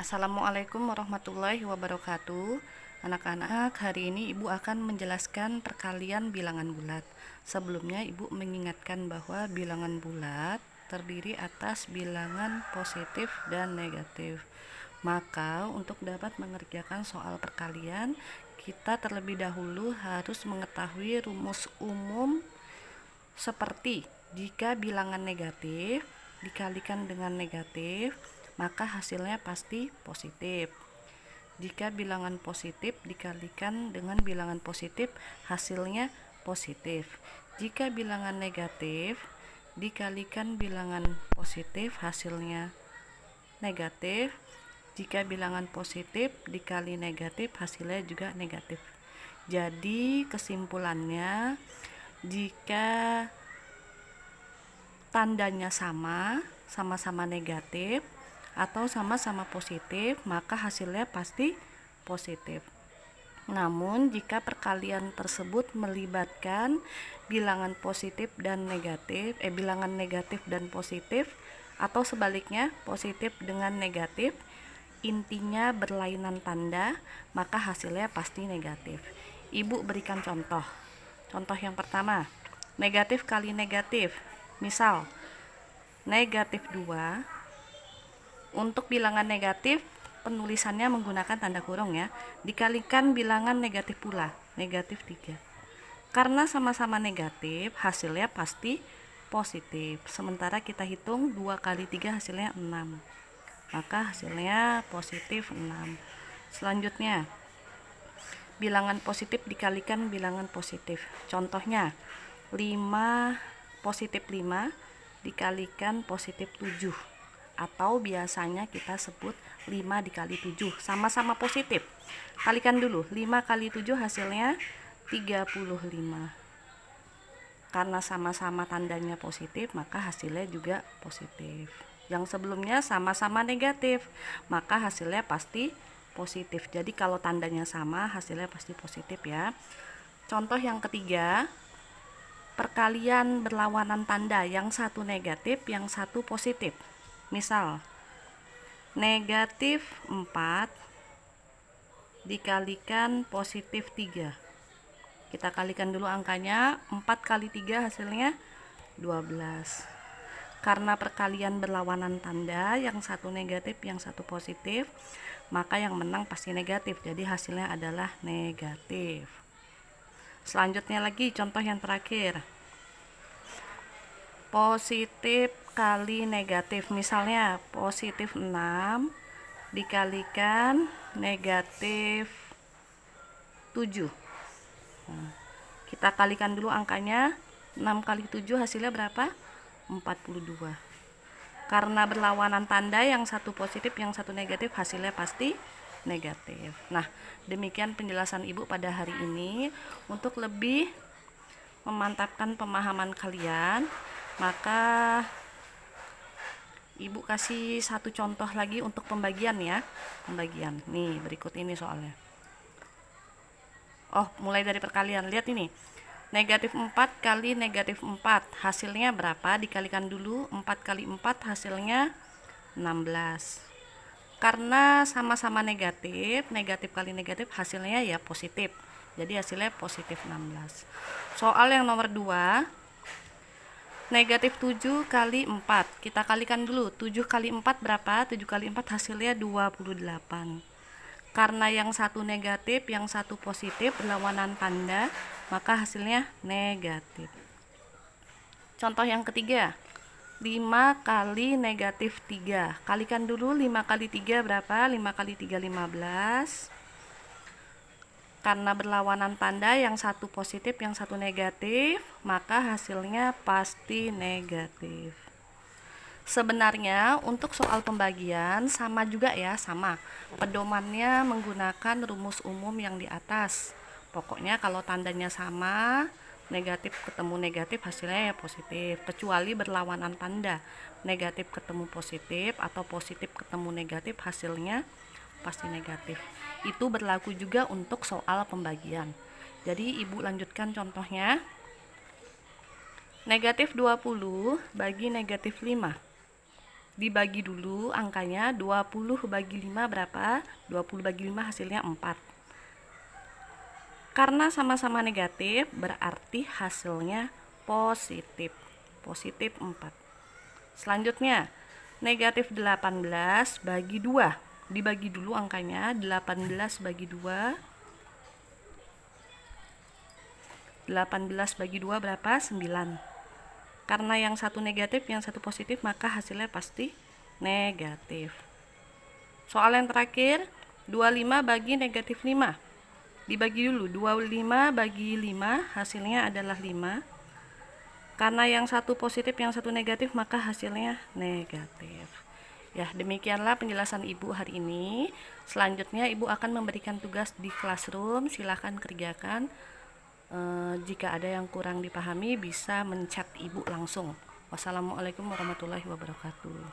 Assalamualaikum warahmatullahi wabarakatuh. Anak-anak, hari ini Ibu akan menjelaskan perkalian bilangan bulat. Sebelumnya Ibu mengingatkan bahwa bilangan bulat terdiri atas bilangan positif dan negatif. Maka untuk dapat mengerjakan soal perkalian, kita terlebih dahulu harus mengetahui rumus umum seperti jika bilangan negatif dikalikan dengan negatif, maka hasilnya pasti positif. Jika bilangan positif dikalikan dengan bilangan positif, hasilnya positif. Jika bilangan negatif dikalikan bilangan positif, hasilnya negatif. Jika bilangan positif dikali negatif, hasilnya juga negatif. Jadi kesimpulannya, jika tandanya sama-sama negatif atau sama-sama positif, maka hasilnya pasti positif. Namun jika perkalian tersebut melibatkan bilangan positif dan negatif, bilangan negatif dan positif, atau sebaliknya positif dengan negatif, intinya berlainan tanda, maka hasilnya pasti negatif. Ibu berikan contoh. Contoh yang pertama, negatif kali negatif. Misal, negatif 2. Untuk bilangan negatif, penulisannya menggunakan tanda kurung ya. Dikalikan bilangan negatif pula, negatif 3. Karena sama-sama negatif, hasilnya pasti positif. Sementara kita hitung 2 kali 3 hasilnya 6. Maka hasilnya positif 6. Selanjutnya, bilangan positif dikalikan bilangan positif. Contohnya, 5 positif 5 dikalikan positif 7, atau biasanya kita sebut 5 dikali 7, sama-sama positif. Kalikan dulu, 5 kali 7 hasilnya 35. Karena sama-sama tandanya positif, maka hasilnya juga positif. Yang sebelumnya sama-sama negatif, maka hasilnya pasti positif. Jadi kalau tandanya sama, hasilnya pasti positif ya. Contoh yang ketiga, perkalian berlawanan tanda, yang satu negatif, yang satu positif. Misal, negatif 4 dikalikan positif 3. Kita kalikan dulu angkanya, 4 kali 3 hasilnya 12. Karena perkalian berlawanan tanda, yang satu negatif, yang satu positif, maka yang menang pasti negatif. Jadi hasilnya adalah negatif. Selanjutnya lagi, contoh yang terakhir. Positif kali negatif. Misalnya, positif 6 dikalikan negatif 7. Nah, kita kalikan dulu angkanya, 6 kali 7 hasilnya berapa? 42. Karena berlawanan tanda, yang satu positif, yang satu negatif, hasilnya pasti negatif. Nah, demikian penjelasan Ibu pada hari ini. Untuk lebih memantapkan pemahaman kalian, maka Ibu kasih satu contoh lagi untuk pembagian ya. Pembagian. Nih, berikut ini soalnya. Oh, mulai dari perkalian. Lihat ini. Negatif 4 kali negatif 4. Hasilnya berapa? Dikalikan dulu. 4 kali 4 hasilnya 16. Karena sama-sama negatif, negatif kali negatif hasilnya ya positif. Jadi hasilnya positif 16. Soal yang nomor 2, negatif 7 kali 4. Kita kalikan dulu. 7 kali 4 berapa? 7 kali 4 hasilnya 28. Karena yang satu negatif, yang satu positif, berlawanan tanda, maka hasilnya negatif. Contoh yang ketiga, 5 kali negatif 3. Kalikan dulu, 5 kali 3 berapa? 5 kali 3 15. Karena berlawanan tanda, yang satu positif, yang satu negatif, maka hasilnya pasti negatif. Sebenarnya untuk soal pembagian sama juga ya, sama. Pedomannya menggunakan rumus umum yang di atas. Pokoknya kalau tandanya sama, negatif ketemu negatif hasilnya ya positif. Kecuali berlawanan tanda, negatif ketemu positif atau positif ketemu negatif, hasilnya pasti negatif. Itu berlaku juga untuk soal pembagian. Jadi Ibu lanjutkan contohnya. Negatif 20 bagi negatif 5. Dibagi dulu angkanya, 20 bagi 5 berapa? 20 bagi 5 hasilnya 4. Karena sama-sama negatif, berarti hasilnya positif. Positif 4. Selanjutnya, negatif 18 bagi 2. Dibagi dulu angkanya, 18 bagi 2. 18 bagi 2 berapa? 9. Karena yang satu negatif, yang satu positif, maka hasilnya pasti negatif. Soal yang terakhir, 25 bagi negatif 5. Dibagi dulu, 25 bagi 5 hasilnya adalah 5. Karena yang satu positif, yang satu negatif, maka hasilnya negatif. Ya, demikianlah penjelasan Ibu hari ini. Selanjutnya Ibu akan memberikan tugas di classroom, silahkan kerjakan. Jika ada yang kurang dipahami bisa menchat Ibu langsung. Wassalamualaikum warahmatullahi wabarakatuh.